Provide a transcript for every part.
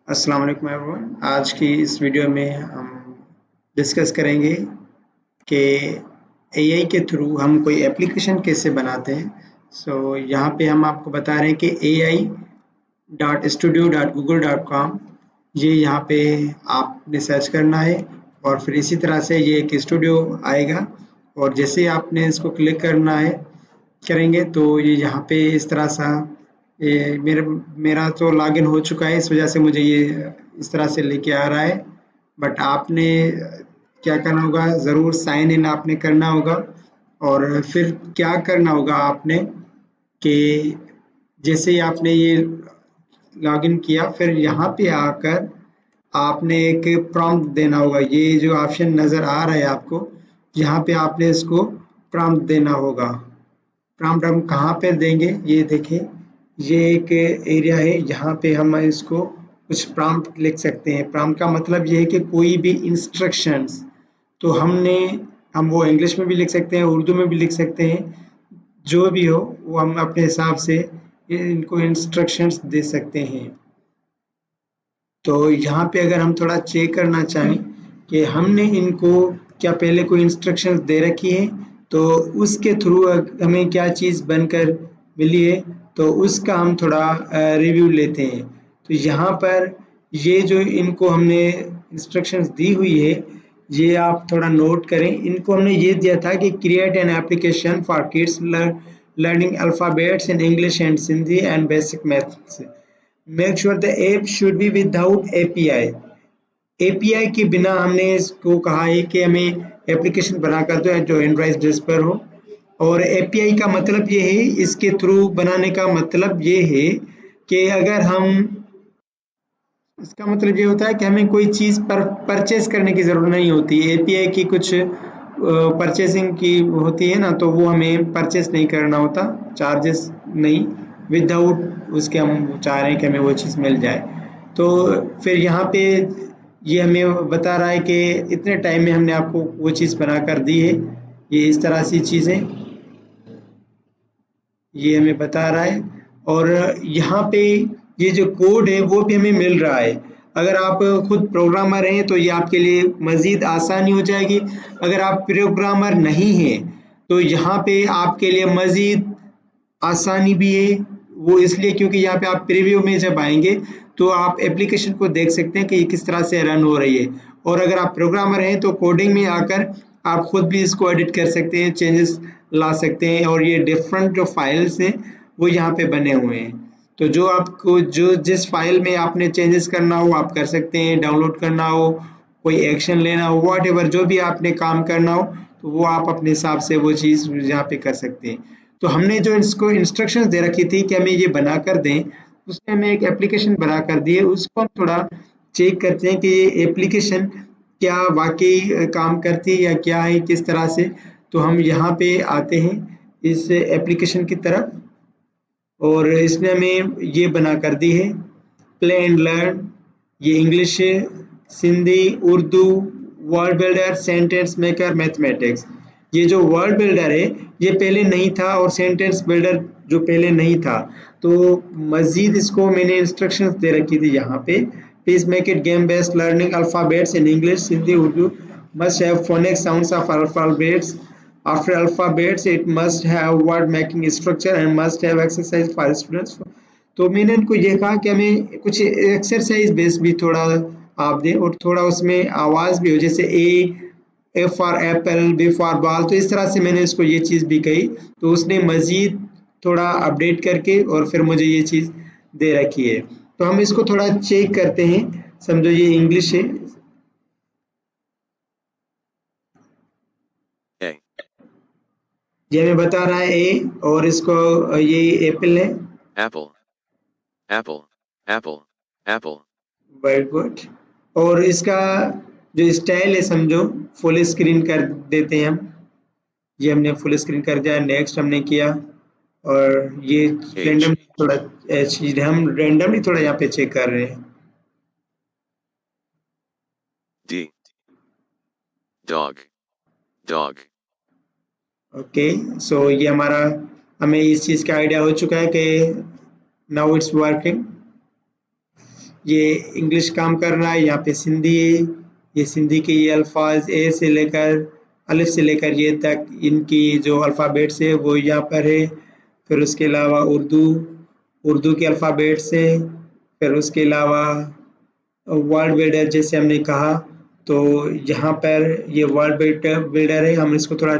अस्सलाम वालेकुम एवरीवन। आज की इस वीडियो में हम डिस्कस करेंगे कि एआई के थ्रू हम कोई एप्लीकेशन कैसे बनाते हैं। यहाँ पे हम आपको बता रहे हैं कि ai.studio.google.com, ये यहाँ पे आपने सर्च करना है और फिर इसी तरह से ये एक स्टूडियो आएगा और जैसे ही आपने इसको क्लिक करना है करेंगे तो ये यहाँ पे इस तरह सा ये मेरा तो लॉगिन हो चुका है, इस वजह से मुझे ये इस तरह से लेके आ रहा है। बट आपने क्या करना होगा, ज़रूर साइन इन आपने करना होगा और फिर क्या करना होगा आपने कि जैसे ही आपने ये लॉगिन किया फिर यहाँ पे आकर आपने एक प्रॉम्प्ट देना होगा। ये जो ऑप्शन नज़र आ रहा है आपको, यहाँ पे आपने इसको प्रॉम्प्ट देना होगा। प्रॉम्प्ट हम कहाँ पे देंगे, ये देखें, ये एक एरिया है, यहाँ पे हम इसको कुछ प्रॉम्प्ट लिख सकते हैं। प्रॉम्प्ट का मतलब ये है कि कोई भी इंस्ट्रक्शंस, तो हम वो इंग्लिश में भी लिख सकते हैं, उर्दू में भी लिख सकते हैं, जो भी हो वो हम अपने हिसाब से इनको इंस्ट्रक्शंस दे सकते हैं। तो यहाँ पे अगर हम थोड़ा चेक करना चाहें कि हमने इनको क्या पहले कोई इंस्ट्रक्शंस दे रखी है, तो उसके थ्रू हमें क्या चीज़ बनकर मिली है, तो उसका हम थोड़ा रिव्यू लेते हैं। तो यहाँ पर ये जो इनको हमने इंस्ट्रक्शंस दी हुई है, ये आप थोड़ा नोट करें। इनको हमने ये दिया था कि create an application for kids learning alphabets in English and Sindhi and basic maths. Make sure the app should be without API. API के बिना हमने इसको कहा है कि हमें एप्लीकेशन बनाकर दो जो एंड्रॉइड डिवाइस पर हो। और एपीआई का मतलब ये है, इसके थ्रू बनाने का मतलब ये है कि अगर हम इसका मतलब ये होता है कि हमें कोई चीज़ पर परचेस करने की ज़रूरत नहीं होती। एपीआई की कुछ परचेसिंग की होती है ना, तो वो हमें परचेस नहीं करना होता, चार्जेस नहीं, विदाउट उसके हम चाह रहे हैं कि हमें वो चीज़ मिल जाए। तो फिर यहाँ पे ये हमें बता रहा है कि इतने टाइम में हमने आपको वो चीज़ बना कर दी है। ये इस तरह सी चीज़ें ये हमें बता रहा है। और यहाँ पे ये जो कोड है वो भी हमें मिल रहा है। अगर आप खुद प्रोग्रामर हैं तो ये आपके लिए मज़ीद आसानी हो जाएगी। अगर आप प्रोग्रामर नहीं हैं तो यहाँ पे आपके लिए मज़ीद आसानी भी है। वो इसलिए क्योंकि यहाँ पे आप प्रीव्यू में जब आएंगे तो आप एप्लीकेशन को देख सकते हैं कि ये किस तरह से रन हो रही है। और अगर आप प्रोग्रामर हैं तो कोडिंग में आकर आप खुद भी इसको एडिट कर सकते हैं, चेंजेस ला सकते हैं। और ये डिफरेंट जो फाइल्स हैं वो यहाँ पे बने हुए हैं, तो जो आपको जो जिस फाइल में आपने चेंजेस करना हो आप कर सकते हैं, डाउनलोड करना हो, कोई एक्शन लेना हो, वॉट एवर जो भी आपने काम करना हो, तो वो आप अपने हिसाब से वो चीज़ यहाँ पे कर सकते हैं। तो हमने जो इसको इंस्ट्रक्शंस दे रखी थी कि हमें ये बना कर दें, उसने हमें एक एप्लीकेशन बना कर दी है। उसको हम थोड़ा चेक करते हैं कि ये एप्लीकेशन क्या वाकई काम करती है या क्या है, किस तरह से। तो हम यहाँ पे आते हैं इस एप्लीकेशन की तरफ और इसने हमें ये बना कर दी है, प्ले एंड लर्न। ये इंग्लिश है, Sindhi, Urdu, word builder, sentence maker, mathematics. ये जो वर्ड बिल्डर है ये पहले नहीं था और सेंटेंस बिल्डर जो पहले नहीं था, तो मज़ीद इसको मैंने इंस्ट्रक्शंस दे रखी थी यहाँ पे। Please make it game based learning alphabets in English, Sindhi, Urdu, must have phonic sounds of alphabets. After alphabets, it must have word making structure and must have exercise for students. तो मैंने इनको ये कहा कि हमें कुछ एक्सरसाइज बेस भी थोड़ा आप दें और थोड़ा उसमें आवाज़ भी हो, जैसे A for apple, B for ball. तो इस तरह से मैंने इसको ये चीज़ भी कही, तो उसने मज़ीद थोड़ा अपडेट करके और फिर मुझे ये चीज़ दे रखी है। तो हम इसको थोड़ा चेक करते हैं। समझो ये इंग्लिश है, A, ये हमें बता रहा है ए, और इसको ये एप्पल है। apple, apple, apple, apple, very good. और इसका जो स्टाइल है समझो फुल स्क्रीन कर देते हैं हम। ये हमने फुल स्क्रीन कर दिया, नेक्स्ट हमने किया। और ये H, रैंडम थोड़ा चीज हम रैंडमली थोड़ा यहाँ पे चेक कर रहे हैं। D, dog, dog, ओके, सो ये हमारा, हमें इस चीज़ का आइडिया हो चुका है कि नाउ इट्स वर्किंग। ये इंग्लिश काम कर रहा है, यहाँ पे सिंधी है, ये सिंधी के ये अल्फाज ए से लेकर अलिफ से लेकर ये तक इनकी जो अल्फ़ाबेट्स है वो यहाँ पर है। फिर उसके अलावा उर्दू, उर्दू के अल्फ़ाबेट्स है। फिर उसके अलावा वर्ड बिल्डर जैसे हमने कहा, तो यहाँ पर ये वर्ड बिल्डर है, हम इसको थोड़ा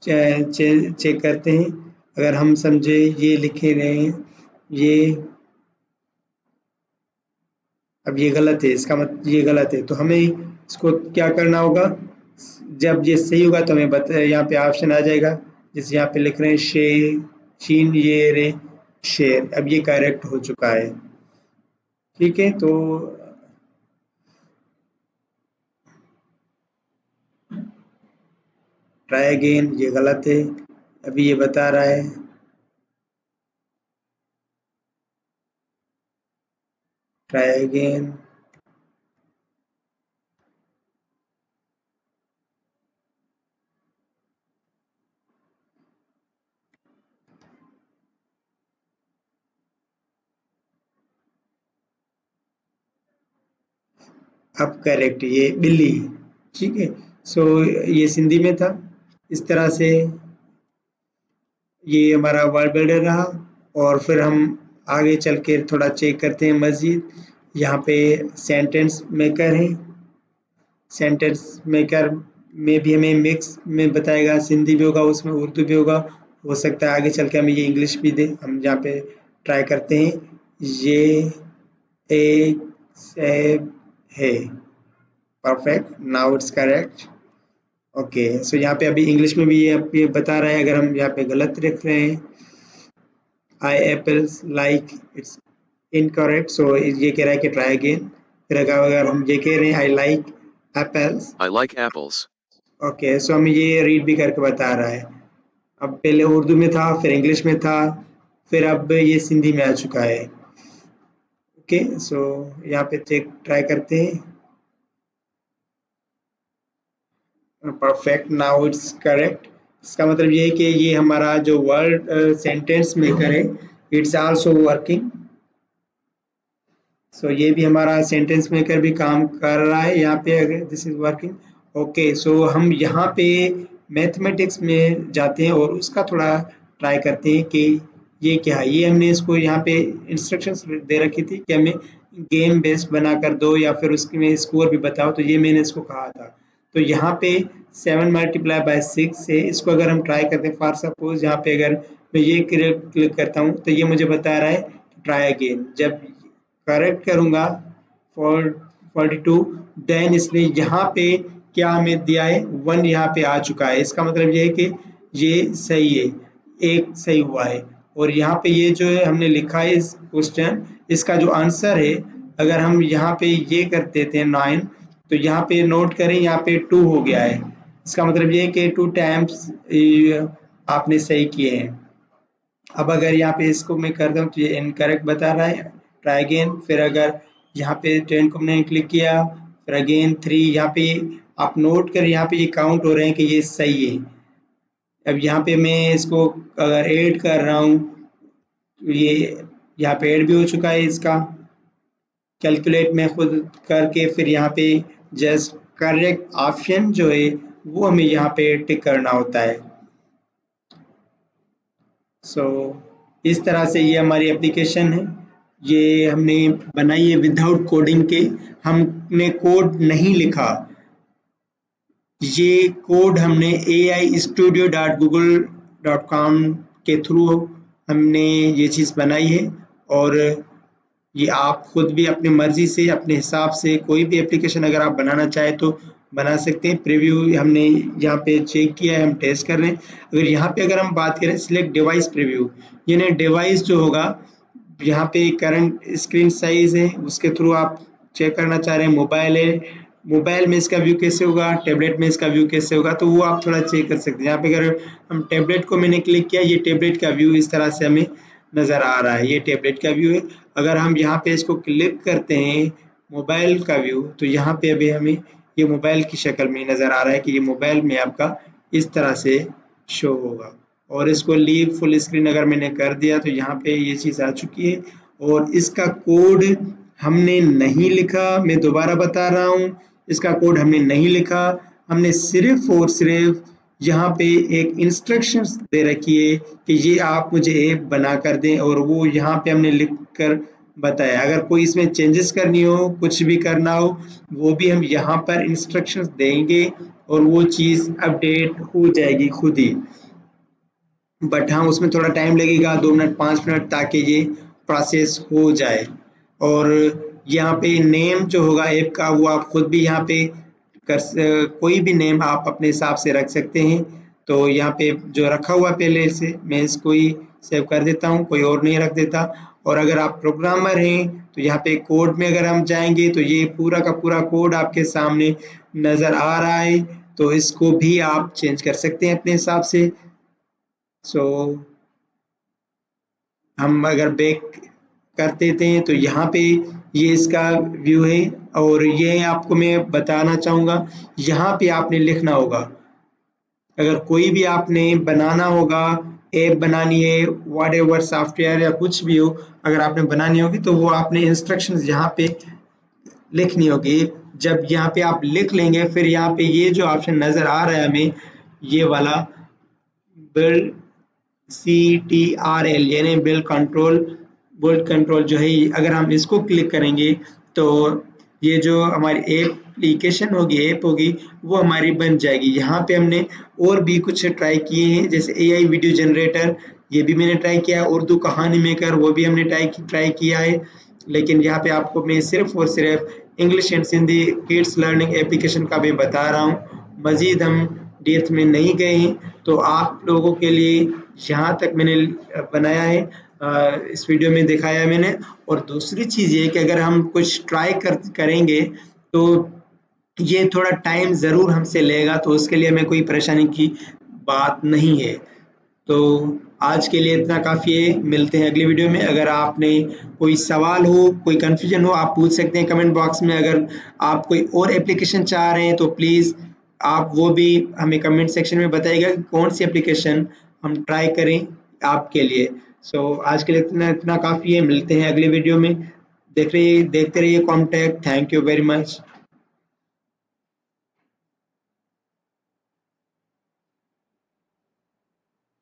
चेक करते हैं। अगर हम समझे ये लिखे रहे हैं ये, अब ये गलत है, इसका मतलब ये गलत है, तो हमें इसको क्या करना होगा, जब ये सही होगा तो हमें यहाँ पे ऑप्शन आ जाएगा, जैसे यहाँ पे लिख रहे हैं शेर, शीन ये रे शेर, अब ये करेक्ट हो चुका है। ठीक है, तो ट्राई अगेन, ये गलत है, अभी ये बता रहा है ट्राई अगेन। अब करेक्ट, ये बिल्ली। ठीक है, सो ये सिंधी में था। इस तरह से ये हमारा वर्ड बिल्डर रहा। और फिर हम आगे चल के थोड़ा चेक करते हैं मज़ीद। यहाँ पे सेंटेंस मेकर है, सेंटेंस मेकर में भी हमें मिक्स में बताएगा, सिंधी भी होगा उसमें, उर्दू भी होगा, हो सकता है आगे चल के हमें ये इंग्लिश भी दे। हम यहाँ पे ट्राई करते हैं, ये एक सेब है, perfect, now it's correct. Okay, so यहाँ पे अभी इंग्लिश में भी ये बता रहा है, अगर हम यहाँ पे गलत लिख रहे हैं आई एप्पल्स लाइक, इट्स इनकरेक्ट, सो ये कह रहा है कि ट्राई अगेन। फिर अगर हम ये कह रहे हैं I like apples, I like apples. Okay, so हमें ये रीड भी करके बता रहा है। अब पहले उर्दू में था, फिर इंग्लिश में था, फिर अब ये सिंधी में आ चुका है। ओके, सो यहाँ पे चेक ट्राई करते हैं, परफेक्ट, नाउ इट्स करेक्ट। इसका मतलब ये है कि ये हमारा जो वर्ड सेंटेंस मेकर है, इट्स आल्सो वर्किंग। सो ये भी हमारा सेंटेंस मेकर भी काम कर रहा है यहाँ पे, अगर दिस इज वर्किंग। ओके, सो हम यहाँ पे मैथमेटिक्स में जाते हैं और उसका थोड़ा ट्राई करते हैं कि ये क्या है। ये हमने इसको यहाँ पे इंस्ट्रक्शंस दे रखी थी कि हमें गेम बेस्ड बना कर दो या फिर उसके में स्कोर भी बताओ, तो ये मैंने इसको कहा था। तो यहाँ पे 7 मल्टीप्लाई बाय 6 है, इसको अगर हम ट्राई करते हैं, फॉर सपोज यहाँ पे अगर मैं ये क्लिक करता हूँ तो ये मुझे बता रहा है ट्राई अगेन। जब करेक्ट करूंगा 42, देन इसने यहाँ पे क्या हमें दिया है 1, यहाँ पे आ चुका है। इसका मतलब ये है कि ये सही है, एक सही हुआ है। और यहाँ पे ये जो है हमने लिखा है इस क्वेश्चन, इसका जो आंसर है, अगर हम यहाँ पे ये कर देते हैं 9, तो यहाँ पे नोट करें, यहाँ पे 2 हो गया है। इसका मतलब ये है कि 2 टाइम्स आपने सही किए हैं। अब अगर यहाँ पे इसको मैं कर दूँ तो ये इनकरेक्ट बता रहा है, ट्राई अगेन। फिर अगर यहाँ पे 10 को मैंने क्लिक किया, फिर अगेन 3, यहाँ पे आप नोट कर, यहाँ पे ये काउंट हो रहे हैं कि ये सही है। अब यहाँ पे मैं इसको अगर ऐड कर रहा हूँ तो ये यहाँ पे ऐड भी हो चुका है। इसका कैलकुलेट में खुद करके फिर यहाँ पे जस्ट करेक्ट ऑप्शन जो है वो हमें यहाँ पे टिक करना होता है। सो इस तरह से ये हमारी एप्लीकेशन है, ये हमने बनाई है विदाउट कोडिंग के, हमने कोड नहीं लिखा। ये कोड हमने ai studio.google.com के थ्रू हमने ये चीज़ बनाई है। और ये आप खुद भी अपनी मर्जी से अपने हिसाब से कोई भी एप्लीकेशन अगर आप बनाना चाहें तो बना सकते हैं। प्रीव्यू हमने यहाँ पे चेक किया है, हम टेस्ट कर रहे हैं। अगर यहाँ पे अगर हम बात करें सिलेक्ट डिवाइस प्रीव्यू, यानी डिवाइस जो होगा, यहाँ पे करंट स्क्रीन साइज है उसके थ्रू आप चेक करना चाह रहे हैं, मोबाइल है, मोबाइल में इसका व्यू कैसे होगा, टैबलेट में इसका व्यू कैसे होगा, तो वो आप थोड़ा चेक कर सकते हैं। यहाँ पे अगर हम टैबलेट को मैंने क्लिक किया, ये टैबलेट का व्यू इस तरह से हमें नज़र आ रहा है, ये टैबलेट का व्यू है। अगर हम यहाँ पे इसको क्लिक करते हैं मोबाइल का व्यू, तो यहाँ पे अभी हमें ये मोबाइल की शक्ल में नज़र आ रहा है कि ये मोबाइल में आपका इस तरह से शो होगा। और इसको लीव फुल स्क्रीन अगर मैंने कर दिया तो यहाँ पे ये चीज़ आ चुकी है। और इसका कोड हमने नहीं लिखा, मैं दोबारा बता रहा हूँ, इसका कोड हमने नहीं लिखा, हमने सिर्फ और सिर्फ यहाँ पे एक इंस्ट्रक्शंस दे रखी है कि ये आप मुझे ऐप बना कर दें, और वो यहाँ पे हमने लिख कर बताया। अगर कोई इसमें चेंजेस करनी हो, कुछ भी करना हो, वो भी हम यहाँ पर इंस्ट्रक्शंस देंगे और वो चीज़ अपडेट हो जाएगी खुद ही। बट हाँ, उसमें थोड़ा टाइम लगेगा, 2 मिनट 5 मिनट, ताकि ये प्रोसेस हो जाए। और यहाँ पे नेम जो होगा ऐप का, वो आप खुद भी यहाँ पे कोई भी नेम आप अपने हिसाब से रख सकते हैं। तो यहाँ पे जो रखा हुआ पहले से, मैं इसको ही सेव कर देता हूँ, कोई और नहीं रख देता। और अगर आप प्रोग्रामर हैं तो यहाँ पे कोड में अगर हम जाएंगे तो ये पूरा का पूरा कोड आपके सामने नज़र आ रहा है, तो इसको भी आप चेंज कर सकते हैं अपने हिसाब से। सो हम अगर बैक कर देते हैं तो यहाँ पे ये इसका व्यू है। और ये आपको मैं बताना चाहूँगा, यहाँ पे आपने लिखना होगा, अगर कोई भी आपने बनाना होगा, ऐप बनानी है, व्हाटएवर सॉफ्टवेयर या कुछ भी हो, अगर आपने बनानी होगी तो वो आपने इंस्ट्रक्शंस यहाँ पे लिखनी होगी। जब यहाँ पे आप लिख लेंगे, फिर यहाँ पे ये जो ऑप्शन नज़र आ रहा है हमें, ये वाला बिल्ड CTRL यानी बिल्ड कंट्रोल जो है, अगर हम इसको क्लिक करेंगे तो ये जो हमारी एप्लीकेशन होगी, ऐप होगी, वो हमारी बन जाएगी। यहाँ पे हमने और भी कुछ ट्राई किए हैं, जैसे AI वीडियो जनरेटर, ये भी मैंने ट्राई किया है। उर्दू कहानी मेकर, वो भी हमने ट्राई किया है। लेकिन यहाँ पे आपको मैं सिर्फ और सिर्फ English and Sindhi kids learning application का भी बता रहा हूँ, मज़ीद हम डेप्थ में नहीं गए हैं। तो आप लोगों के लिए यहाँ तक मैंने बनाया है, इस वीडियो में दिखाया है मैंने। और दूसरी चीज़ ये कि अगर हम कुछ ट्राई करेंगे तो ये थोड़ा टाइम ज़रूर हमसे लेगा, तो उसके लिए हमें कोई परेशानी की बात नहीं है। तो आज के लिए इतना काफ़ी है, मिलते हैं अगली वीडियो में। अगर आपने कोई सवाल हो, कोई कन्फ्यूजन हो, आप पूछ सकते हैं कमेंट बॉक्स में। अगर आप कोई और एप्लीकेशन चाह रहे हैं तो प्लीज़ आप वो भी हमें कमेंट सेक्शन में बताइएगा कि कौन सी एप्लीकेशन हम ट्राई करें आपके लिए। सो आज के लिए इतना काफ़ी है, मिलते हैं अगले वीडियो में। देखते रहिए Comtech. Thank you very much.